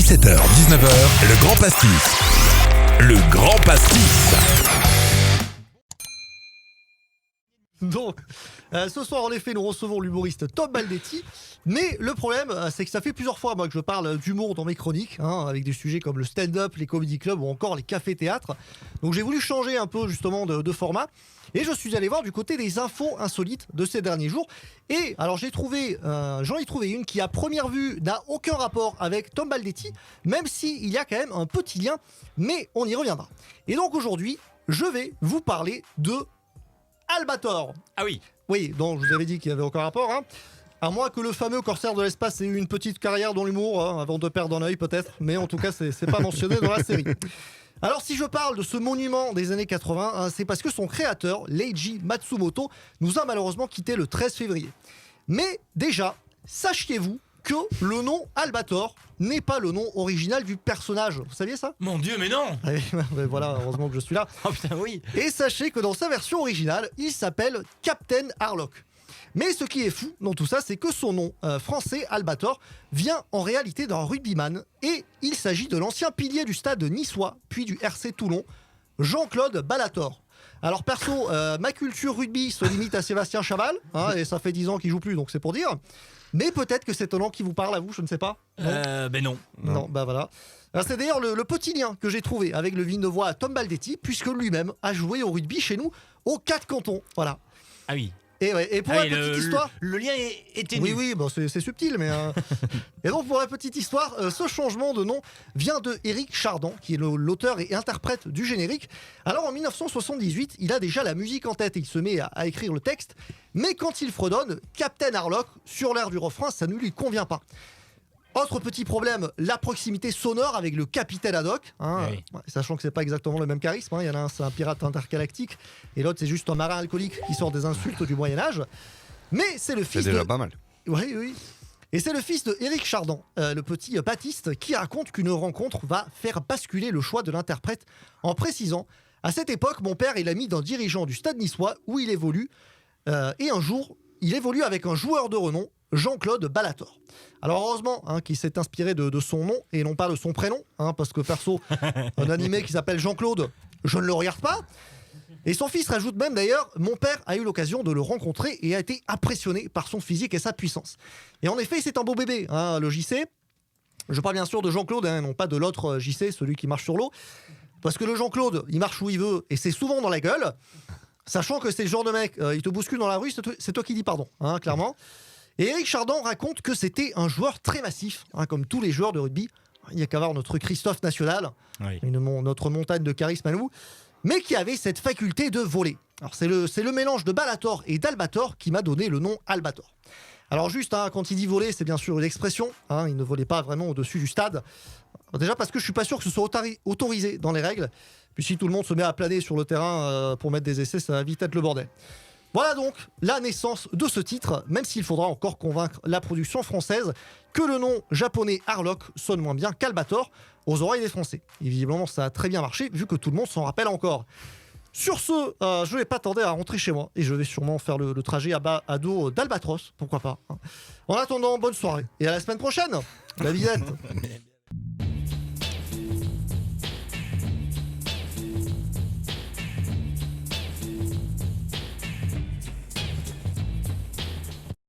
17h-19h, le Grand Pastis. Le Grand Pastis. Donc, ce soir, en effet, nous recevons l'humoriste Tom Baldetti. Mais le problème, c'est que ça fait plusieurs fois, moi, que je parle d'humour dans mes chroniques, avec des sujets comme le stand-up, les comedy clubs ou encore les cafés-théâtres. Donc, j'ai voulu changer un peu, justement, de format. Et je suis allé voir du côté des infos insolites de ces derniers jours. Et alors, j'en ai trouvé une qui, à première vue, n'a aucun rapport avec Tom Baldetti, même s'il y a quand même un petit lien. Mais on y reviendra. Et donc, aujourd'hui, je vais vous parler de Albator. Ah oui. Oui, donc je vous avais dit qu'il y avait aucun rapport. À moins que le fameux corsaire de l'espace ait eu une petite carrière dans l'humour, avant de perdre un œil peut-être. Mais en tout cas, c'est pas mentionné dans la série. Alors si je parle de ce monument des années 80, c'est parce que son créateur, Leiji Matsumoto, nous a malheureusement quitté le 13 février. Mais déjà, sachiez-vous que le nom Albator n'est pas le nom original du personnage. Vous saviez ça ? Mon Dieu, mais non. Voilà, heureusement que je suis là. Oh putain, oui. Et sachez que dans sa version originale, il s'appelle Captain Harlock. Mais ce qui est fou dans tout ça, c'est que son nom français, Albator, vient en réalité d'un rugbyman. Et il s'agit de l'ancien pilier du stade niçois, puis du RC Toulon, Jean-Claude Ballator. Alors perso, ma culture rugby se limite à Sébastien Chaval, et ça fait 10 ans qu'il joue plus, donc c'est pour dire. Mais peut-être que c'est un nom qui vous parle à vous, je ne sais pas. Ben non. Non, bah voilà. Alors, c'est d'ailleurs le petit lien que j'ai trouvé avec le Vignevois Tom Baldetti, puisque lui-même a joué au rugby chez nous, aux 4 cantons. Voilà. Ah oui. Et pour la petite histoire... Le lien est ténu. Oui, bon, c'est subtil, mais... Et donc, pour la petite histoire, ce changement de nom vient de Éric Chardon, qui est l'auteur et interprète du générique. Alors, en 1978, il a déjà la musique en tête et il se met à écrire le texte. Mais quand il fredonne Captain Harlock sur l'air du refrain, ça ne lui convient pas. Autre petit problème, la proximité sonore avec le capitaine Haddock, Oui. sachant que c'est pas exactement le même charisme. Il y en a un, c'est un pirate intergalactique, et l'autre, c'est juste un marin alcoolique qui sort des insultes du Moyen-Âge. Mais c'est le fils C'est déjà pas mal. Oui. Et c'est le fils de Éric Chardon, le petit Baptiste, qui raconte qu'une rencontre va faire basculer le choix de l'interprète en précisant « À cette époque, mon père est l'ami d'un dirigeant du stade niçois où il évolue, et un jour, il évolue avec un joueur de renom, Jean-Claude Ballator. » Alors heureusement qu'il s'est inspiré de son nom et non pas de son prénom, parce que perso, un animé qui s'appelle Jean-Claude, je ne le regarde pas. Et son fils rajoute même d'ailleurs, mon père a eu l'occasion de le rencontrer et a été impressionné par son physique et sa puissance. Et en effet, c'est un beau bébé, le JC. Je parle bien sûr de Jean-Claude, non pas de l'autre JC, celui qui marche sur l'eau. Parce que le Jean-Claude, il marche où il veut et c'est souvent dans la gueule. Sachant que c'est le genre de mec, il te bouscule dans la rue, c'est toi qui dis pardon, clairement. Et Éric Chardon raconte que c'était un joueur très massif, comme tous les joueurs de rugby. Il n'y a qu'à voir notre Christophe National, Oui. notre montagne de charisme à nous, mais qui avait cette faculté de voler. Alors c'est le mélange de Ballator et d'Albator qui m'a donné le nom Albator. Alors juste, quand il dit voler, c'est bien sûr une expression. Il ne volait pas vraiment au-dessus du stade. Alors déjà parce que je suis pas sûr que ce soit autorisé dans les règles. Puis si tout le monde se met à planer sur le terrain pour mettre des essais, ça va vite être le bordel. Voilà donc la naissance de ce titre, même s'il faudra encore convaincre la production française que le nom japonais Harlock sonne moins bien qu'Albator aux oreilles des Français. Et visiblement, ça a très bien marché, vu que tout le monde s'en rappelle encore. Sur ce, je vais pas tarder à rentrer chez moi, et je vais sûrement faire le trajet à dos d'Albatros, pourquoi pas. En attendant, bonne soirée, et à la semaine prochaine, la visite.